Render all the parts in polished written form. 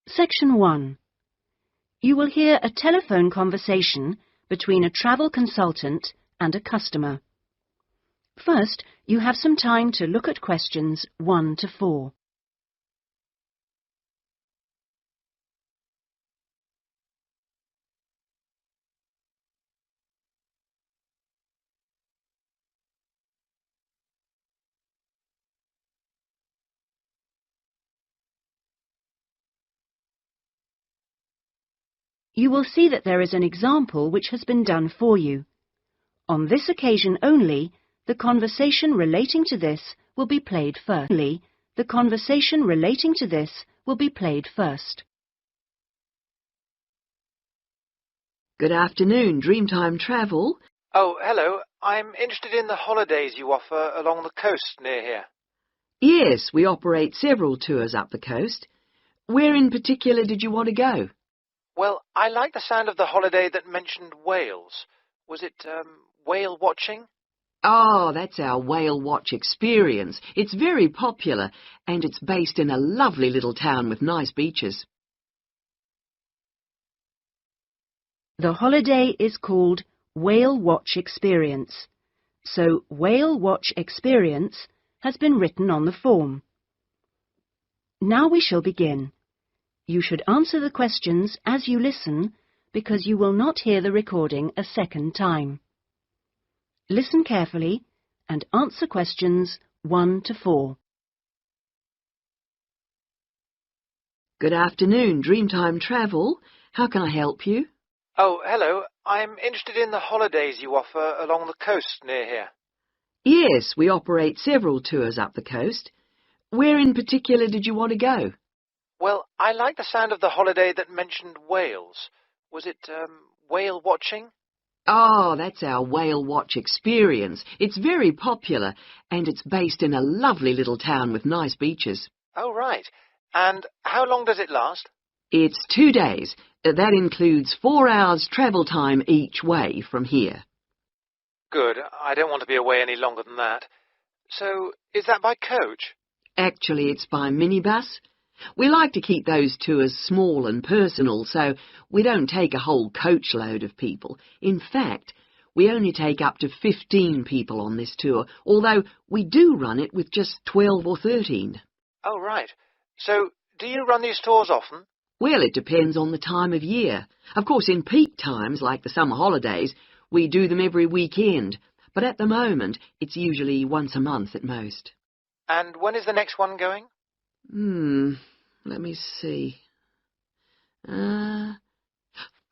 Section 1. You will hear a telephone conversation between a travel consultant and a customer. First, you have some time to look at questions 1 to 4. You will see that there is an example which has been done for you. On this occasion only, the conversation relating to this will be played first. The conversation relating to this will be played first. Good afternoon, Dreamtime Travel. Oh, hello. I'm interested in the holidays you offer along the coast near here. Yes, we operate several tours up the coast. Where in particular did you want to go? Well, I like the sound of the holiday that mentioned whales. Was it, whale watching? Oh, that's our Whale Watch Experience. It's very popular, and it's based in a lovely little town with nice beaches. The holiday is called Whale Watch Experience, so Whale Watch Experience has been written on the form. Now we shall begin. You should answer the questions as you listen because you will not hear the recording a second time. Listen carefully and answer questions 1 to 4. Good afternoon, Dreamtime Travel. How can I help you? Oh, hello. I'm interested in the holidays you offer along the coast near here. Yes, we operate several tours up the coast. Where in particular did you want to go? Well, I like the sound of the holiday that mentioned whales. Was it, whale watching? Oh, that's our Whale Watch Experience. It's very popular, and it's based in a lovely little town with nice beaches. Oh, right. And how long does it last? It's 2 days. That includes 4 hours travel time each way from here. Good. I don't want to be away any longer than that. So, is that by coach? Actually, it's by minibus. We like to keep those tours small and personal, so we don't take a whole coachload of people. In fact, we only take up to 15 people on this tour, although we do run it with just 12 or 13. Oh, right. So, do you run these tours often? Well, it depends on the time of year. Of course, in peak times, like the summer holidays, we do them every weekend, but at the moment, it's usually once a month at most. And when is the next one going? Let me see.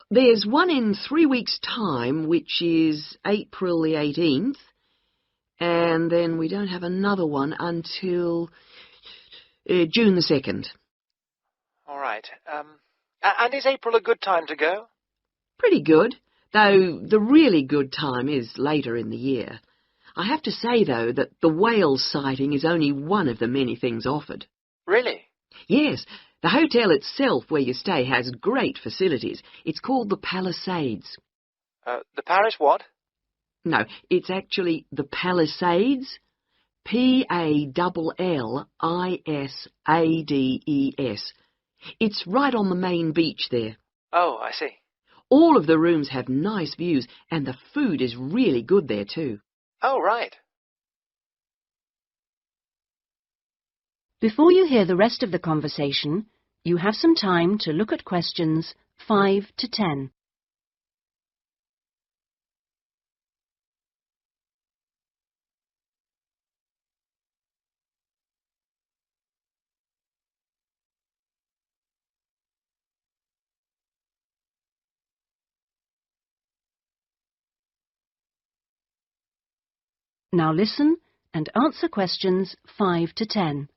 There's one in 3 weeks' time, which is April the 18th, and then we don't have another one until June the 2nd. All right. And is April a good time to go? Pretty good, though the really good time is later in the year. I have to say, though, that the whale sighting is only one of the many things offered. Really? Yes, the hotel itself where you stay has great facilities. It's called the Palisades. The Paris what? No, it's actually the Palisades. Pallissades. It's right on the main beach there. Oh, I see. All of the rooms have nice views, and the food is really good there too. Oh, right. Before you hear the rest of the conversation, you have some time to look at questions 5 to 10. Now listen and answer questions 5 to 10.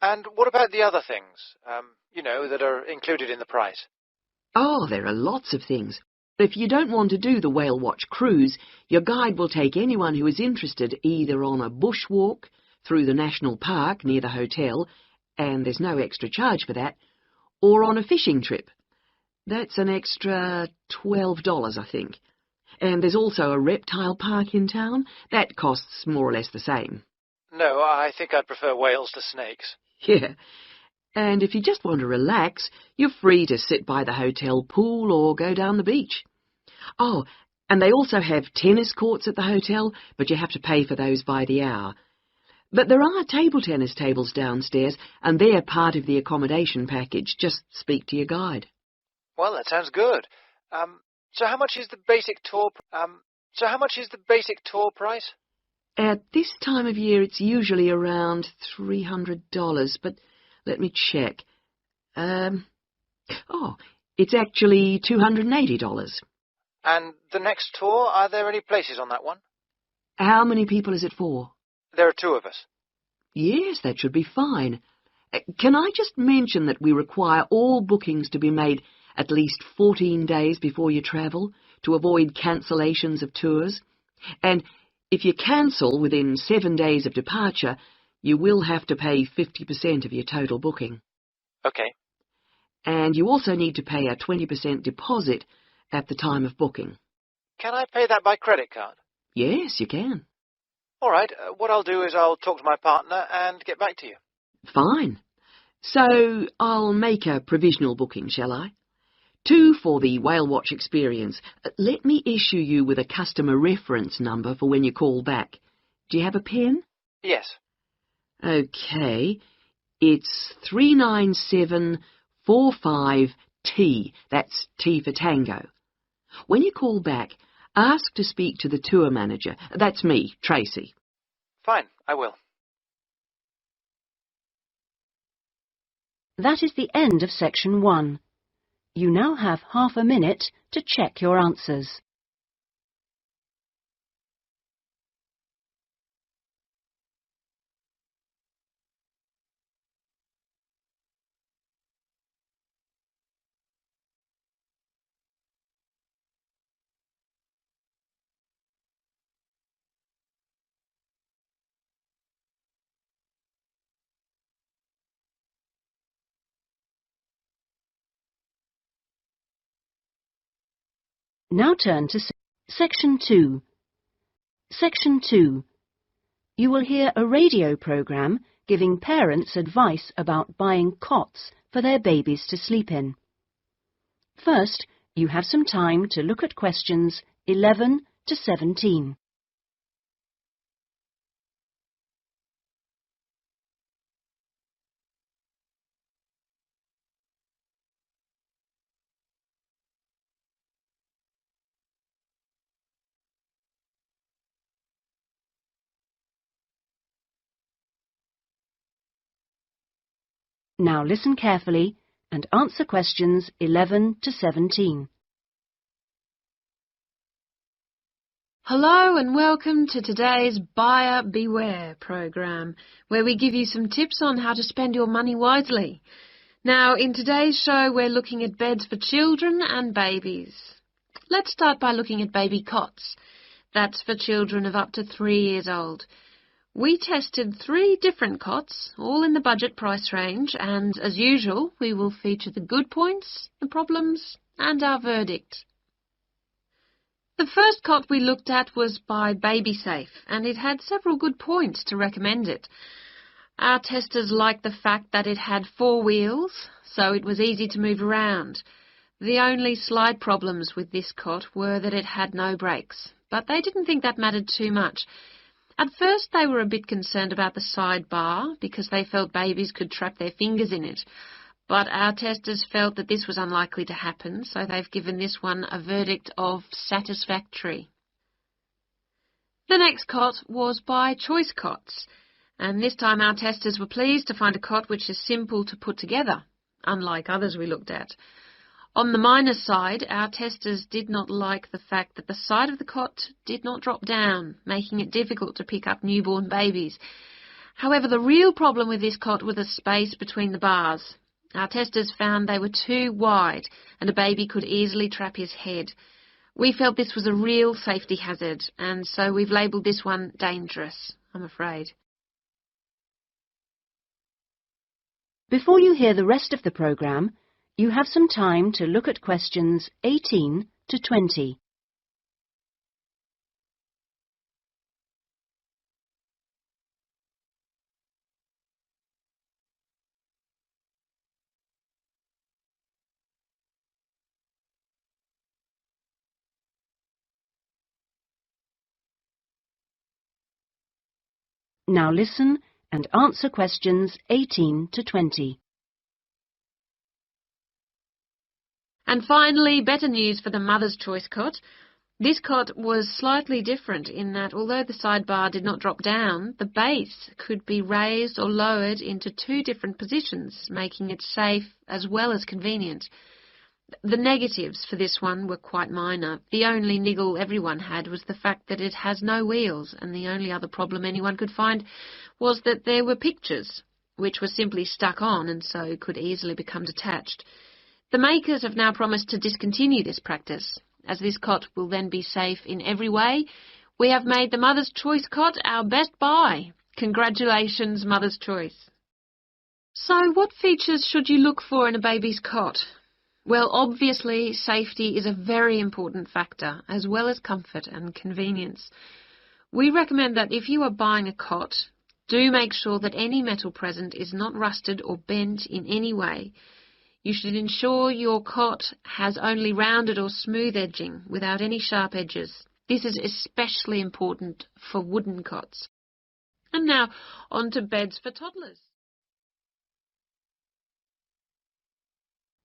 And what about the other things, that are included in the price? Oh, there are lots of things. If you don't want to do the Whale Watch cruise, your guide will take anyone who is interested either on a bushwalk through the national park near the hotel, and there's no extra charge for that, or on a fishing trip. That's an extra $12, I think. And there's also a reptile park in town. That costs more or less the same. No, I think I'd prefer whales to snakes. Yeah. And if you just want to relax, you're free to sit by the hotel pool or go down the beach. Oh, and they also have tennis courts at the hotel, but you have to pay for those by the hour. But there are table tennis tables downstairs, and they're part of the accommodation package. Just speak to your guide. Well, that sounds good. So how much is the basic tour? Price? At this time of year, it's usually around $300, but let me check. It's actually $280. And the next tour, are there any places on that one? How many people is it for? There are 2 of us. Yes, that should be fine. Can I just mention that we require all bookings to be made at least 14 days before you travel to avoid cancellations of tours? And if you cancel within 7 days of departure, you will have to pay 50% of your total booking. Okay. And you also need to pay a 20% deposit at the time of booking. Can I pay that by credit card? Yes, you can. All right. What I'll do is I'll talk to my partner and get back to you. Fine. So I'll make a provisional booking, shall I? 2 for the Whale Watch experience. Let me issue you with a customer reference number for when you call back. Do you have a pen? Yes. Okay. It's 39745T. That's T for Tango. When you call back, ask to speak to the tour manager. That's me, Tracy. Fine, I will. That is the end of section 1. You now have half a minute to check your answers. Now turn to section 2. Section 2. You will hear a radio program giving parents advice about buying cots for their babies to sleep in. First, you have some time to look at questions 11 to 17. Now listen carefully and answer questions 11 to 17. Hello and welcome to today's Buyer Beware program, where we give you some tips on how to spend your money wisely. Now, in today's show, we're looking at beds for children and babies. Let's start by looking at baby cots. That's for children of up to 3 years old. We tested 3 different cots, all in the budget price range, and as usual, we will feature the good points, the problems, and our verdict. The first cot we looked at was by BabySafe, and it had several good points to recommend it. Our testers liked the fact that it had 4 wheels, so it was easy to move around. The only slight problems with this cot were that it had no brakes, but they didn't think that mattered too much. At first they were a bit concerned about the side bar, because they felt babies could trap their fingers in it. But our testers felt that this was unlikely to happen, so they've given this one a verdict of satisfactory. The next cot was by Choice Cots, and this time our testers were pleased to find a cot which is simple to put together, unlike others we looked at. On the minus side, our testers did not like the fact that the side of the cot did not drop down, making it difficult to pick up newborn babies. However, the real problem with this cot was the space between the bars. Our testers found they were too wide and a baby could easily trap his head. We felt this was a real safety hazard, and so we've labelled this one dangerous, I'm afraid. Before you hear the rest of the programme, you have some time to look at questions 18 to 20. Now listen and answer questions 18 to 20. And finally, better news for the Mother's Choice cot. This cot was slightly different in that although the sidebar did not drop down, the base could be raised or lowered into 2 different positions, making it safe as well as convenient. The negatives for this one were quite minor. The only niggle everyone had was the fact that it has no wheels, and the only other problem anyone could find was that there were pictures, which were simply stuck on and so could easily become detached. The makers have now promised to discontinue this practice. As this cot will then be safe in every way, we have made the Mother's Choice cot our best buy. Congratulations, Mother's Choice. So what features should you look for in a baby's cot? Well, obviously, safety is a very important factor, as well as comfort and convenience. We recommend that if you are buying a cot, do make sure that any metal present is not rusted or bent in any way. You should ensure your cot has only rounded or smooth edging without any sharp edges. This is especially important for wooden cots. And now, on to beds for toddlers.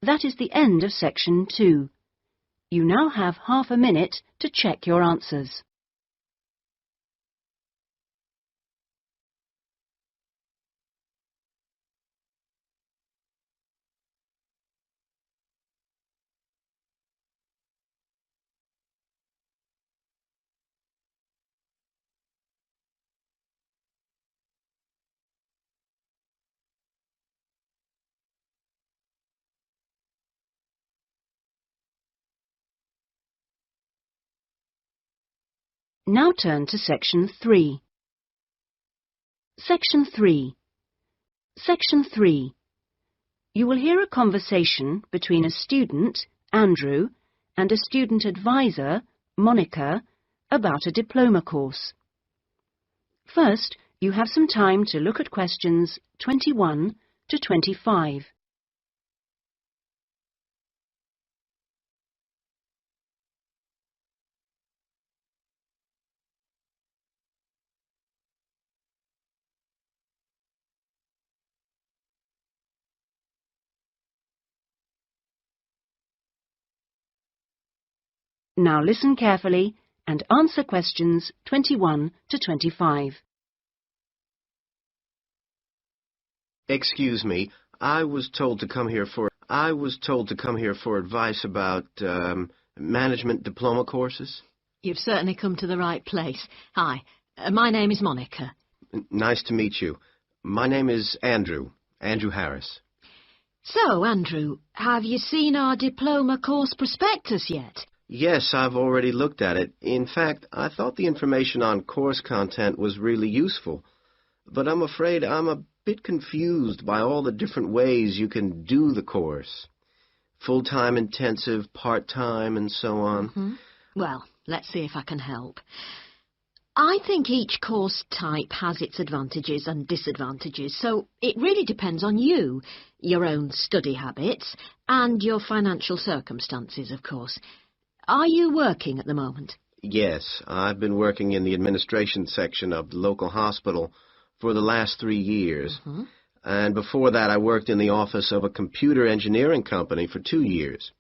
That is the end of section 2. You now have half a minute to check your answers. Now turn to section 3. Section 3. Section 3. You will hear a conversation between a student, Andrew, and a student advisor, Monica, about a diploma course. First, you have some time to look at questions 21 to 25. Now listen carefully and answer questions 21 to 25. Excuse me, I was told to come here for advice about management diploma courses. You've certainly come to the right place. Hi, my name is Monica. Nice to meet you. My name is Andrew Harris. So, Andrew, have you seen our diploma course prospectus yet? Yes, I've already looked at it. In fact, I thought the information on course content was really useful. But I'm afraid I'm a bit confused by all the different ways you can do the course. Full-time intensive, part-time, and so on. Mm-hmm. Well, let's see if I can help. I think each course type has its advantages and disadvantages, so it really depends on you, your own study habits, and your financial circumstances, of course. Are you working at the moment? Yes, I've been working in the administration section of the local hospital for the last 3 years. Mm-hmm. And before that, I worked in the office of a computer engineering company for 2 years.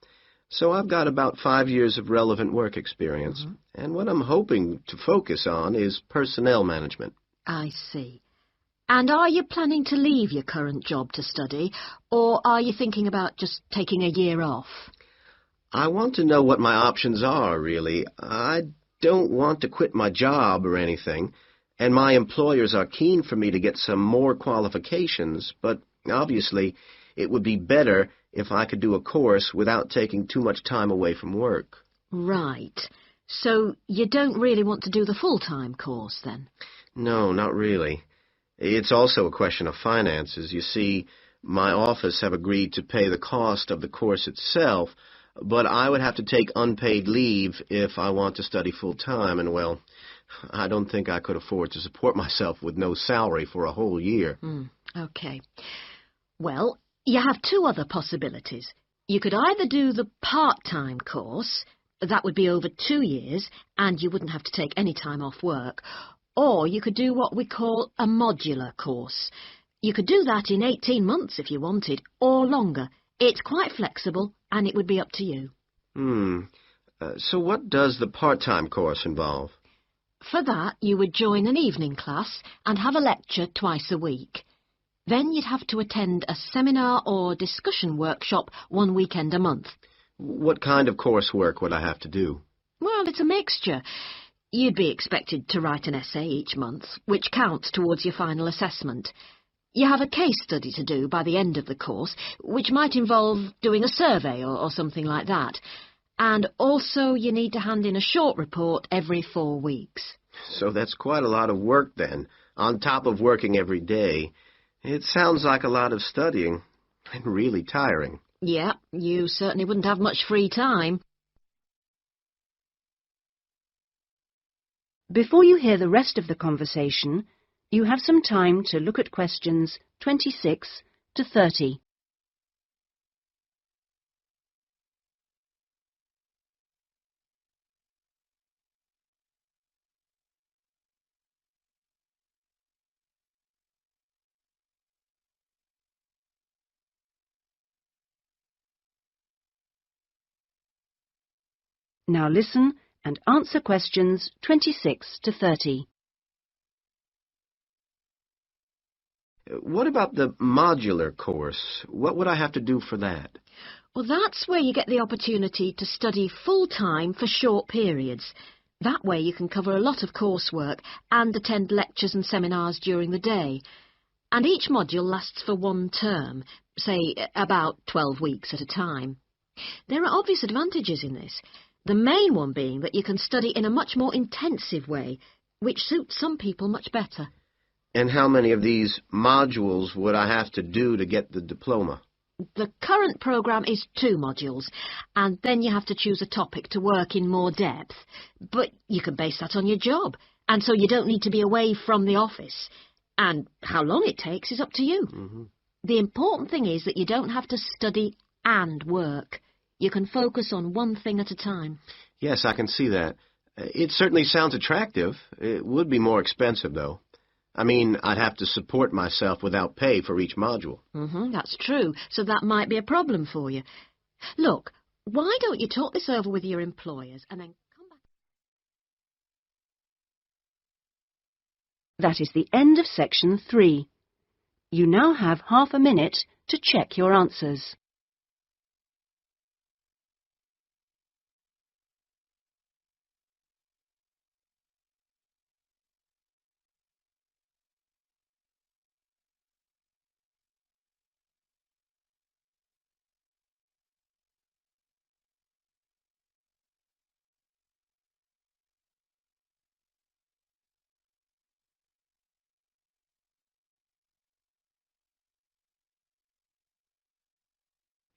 So I've got about 5 years of relevant work experience. Mm-hmm. And what I'm hoping to focus on is personnel management. I see. And are you planning to leave your current job to study, or are you thinking about just taking a year off? I want to know what my options are, really. I don't want to quit my job or anything, and my employers are keen for me to get some more qualifications, but obviously it would be better if I could do a course without taking too much time away from work. Right. So you don't really want to do the full-time course, then? No, not really. It's also a question of finances. You see, my office have agreed to pay the cost of the course itself, but I would have to take unpaid leave if I want to study full-time, and, well, I don't think I could afford to support myself with no salary for a whole year. Okay. Well, you have 2 other possibilities. You could either do the part-time course, that would be over 2 years, and you wouldn't have to take any time off work, Or you could do what we call a modular course. You could do that in 18 months if you wanted, or longer. It's quite flexible, and it would be up to you. So what does the part-time course involve? For that, you would join an evening class and have a lecture twice a week. Then you'd have to attend a seminar or discussion workshop one weekend a month. What kind of coursework would I have to do? Well, it's a mixture. You'd be expected to write an essay each month, which counts towards your final assessment. You have a case study to do by the end of the course, which might involve doing a survey or something like that. And also you need to hand in a short report every 4 weeks. So that's quite a lot of work then, on top of working every day. It sounds like a lot of studying, and really tiring. Yeah, you certainly wouldn't have much free time. Before you hear the rest of the conversation, you have some time to look at questions 26 to 30. Now listen and answer questions 26 to 30. What about the modular course? What would I have to do for that? Well, that's where you get the opportunity to study full-time for short periods. That way you can cover a lot of coursework and attend lectures and seminars during the day. And each module lasts for 1 term, say about 12 weeks at a time. There are obvious advantages in this. The main one being that you can study in a much more intensive way, which suits some people much better. And how many of these modules would I have to do to get the diploma? The current programme is 2 modules, and then you have to choose a topic to work in more depth. But you can base that on your job, and so you don't need to be away from the office. And how long it takes is up to you. The important thing is that you don't have to study and work. You can focus on one thing at a time. Yes, I can see that. It certainly sounds attractive. It would be more expensive, though. I mean, I'd have to support myself without pay for each module. That's true, so that might be a problem for you. Look, why don't you talk this over with your employers and then come back? That is the end of section 3. You now have half a minute to check your answers.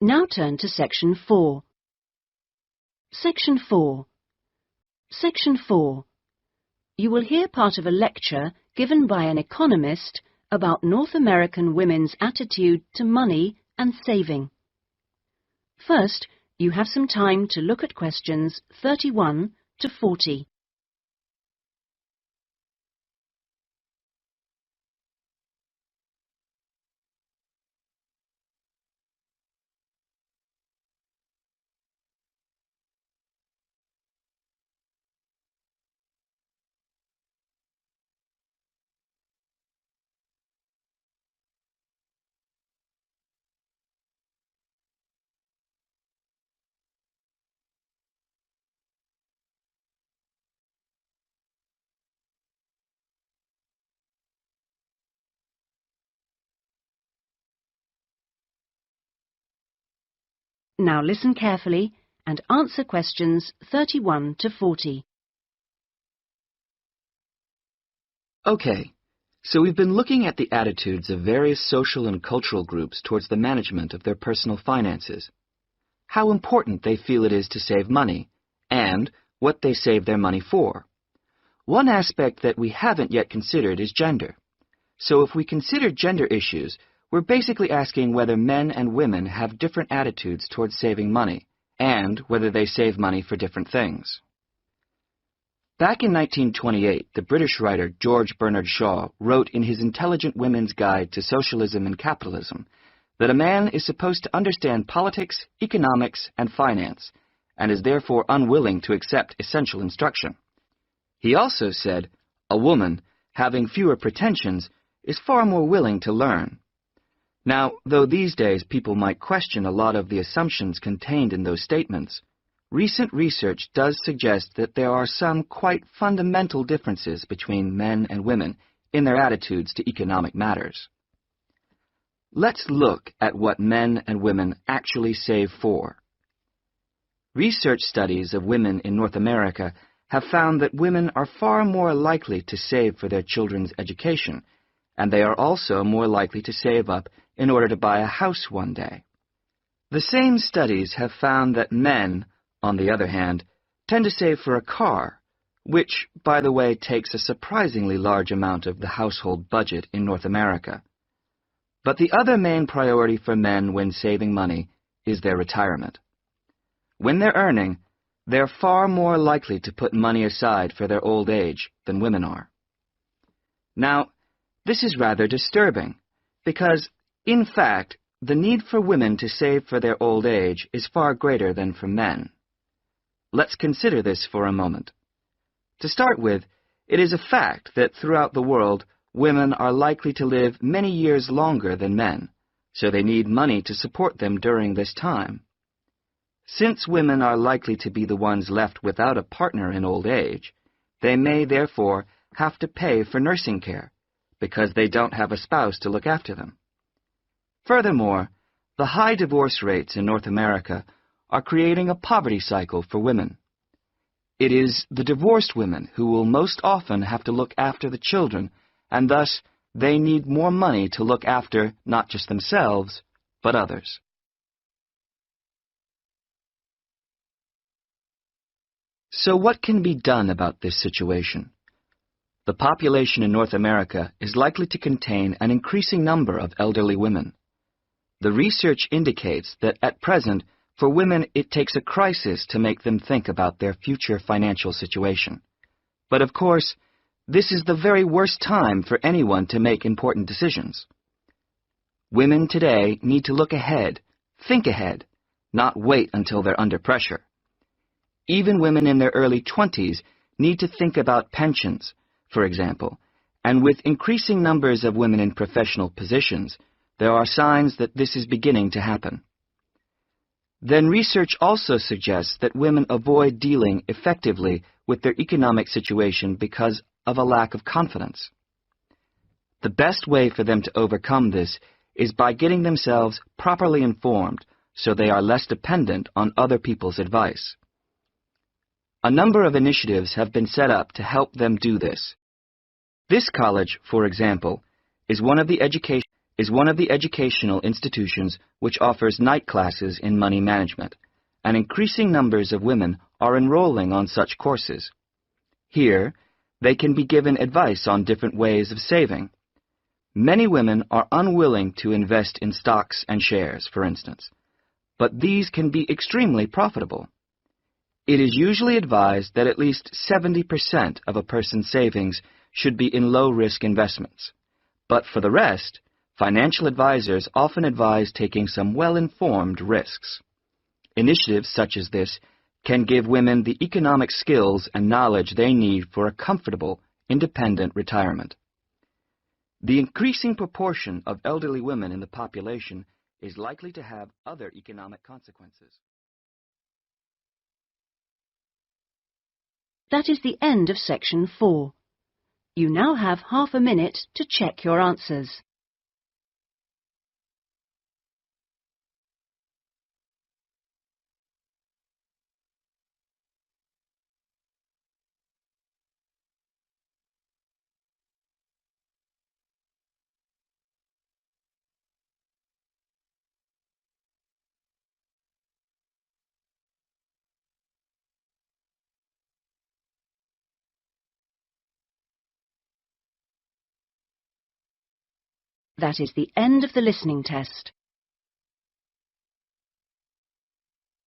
Now turn to section 4. Section 4. Section 4. You will hear part of a lecture given by an economist about North American women's attitude to money and saving. First, you have some time to look at questions 31 to 40. Now listen carefully and answer questions 31 to 40. Okay, so we've been looking at the attitudes of various social and cultural groups towards the management of their personal finances, how important they feel it is to save money, and what they save their money for. One aspect that we haven't yet considered is gender. So if we consider gender issues, we're basically asking whether men and women have different attitudes towards saving money, and whether they save money for different things. Back in 1928, the British writer George Bernard Shaw wrote in his Intelligent Women's Guide to Socialism and Capitalism that a man is supposed to understand politics, economics, and finance, and is therefore unwilling to accept essential instruction. He also said, a woman, having fewer pretensions, is far more willing to learn. Now, though these days people might question a lot of the assumptions contained in those statements, recent research does suggest that there are some quite fundamental differences between men and women in their attitudes to economic matters. Let's look at what men and women actually save for. Research studies of women in North America have found that women are far more likely to save for their children's education, and they are also more likely to save up in order to buy a house one day. The same studies have found that men, on the other hand, tend to save for a car, which, by the way, takes a surprisingly large amount of the household budget in North America. But the other main priority for men when saving money is their retirement. When they're earning, they're far more likely to put money aside for their old age than women are. Now, this is rather disturbing, because, in fact, the need for women to save for their old age is far greater than for men. Let's consider this for a moment. To start with, it is a fact that throughout the world, women are likely to live many years longer than men, so they need money to support them during this time. Since women are likely to be the ones left without a partner in old age, they may therefore have to pay for nursing care, because they don't have a spouse to look after them. Furthermore, the high divorce rates in North America are creating a poverty cycle for women. It is the divorced women who will most often have to look after the children, and thus they need more money to look after not just themselves, but others. So what can be done about this situation? The population in North America is likely to contain an increasing number of elderly women. The research indicates that at present, for women, it takes a crisis to make them think about their future financial situation. But of course, this is the very worst time for anyone to make important decisions. Women today need to look ahead, think ahead, not wait until they're under pressure. Even women in their early 20s need to think about pensions, for example, and with increasing numbers of women in professional positions, there are signs that this is beginning to happen. Then research also suggests that women avoid dealing effectively with their economic situation because of a lack of confidence. The best way for them to overcome this is by getting themselves properly informed so they are less dependent on other people's advice. A number of initiatives have been set up to help them do this. This college, for example, is one of the educational institutions which offers night classes in money management, and increasing numbers of women are enrolling on such courses. Here, they can be given advice on different ways of saving. Many women are unwilling to invest in stocks and shares, for instance, but these can be extremely profitable. It is usually advised that at least 70% of a person's savings should be in low-risk investments. But for the rest, financial advisors often advise taking some well-informed risks. Initiatives such as this can give women the economic skills and knowledge they need for a comfortable, independent retirement. The increasing proportion of elderly women in the population is likely to have other economic consequences. That is the end of section 4. You now have half a minute to check your answers. That is the end of the listening test.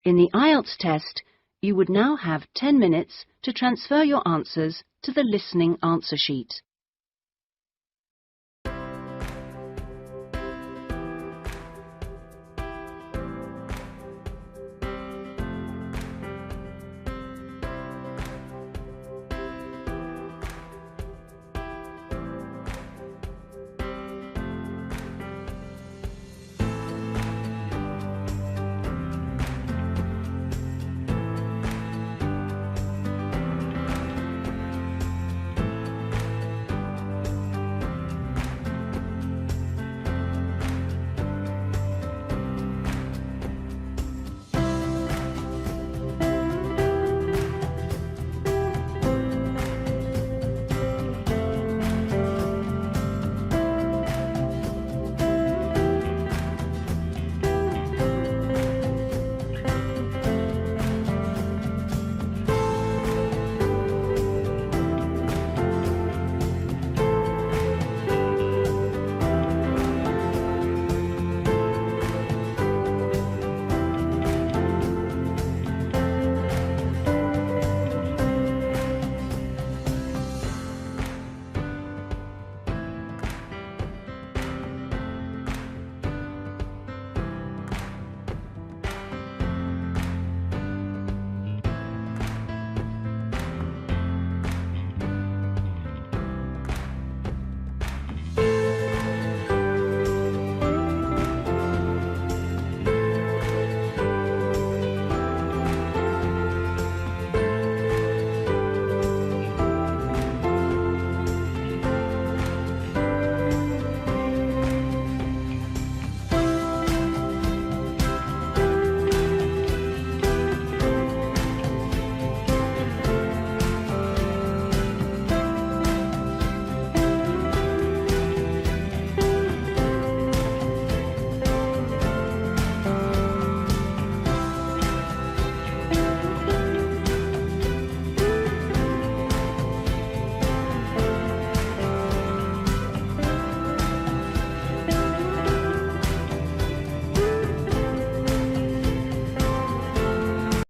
In the IELTS test, You would now have 10 minutes to transfer your answers to the listening answer sheet.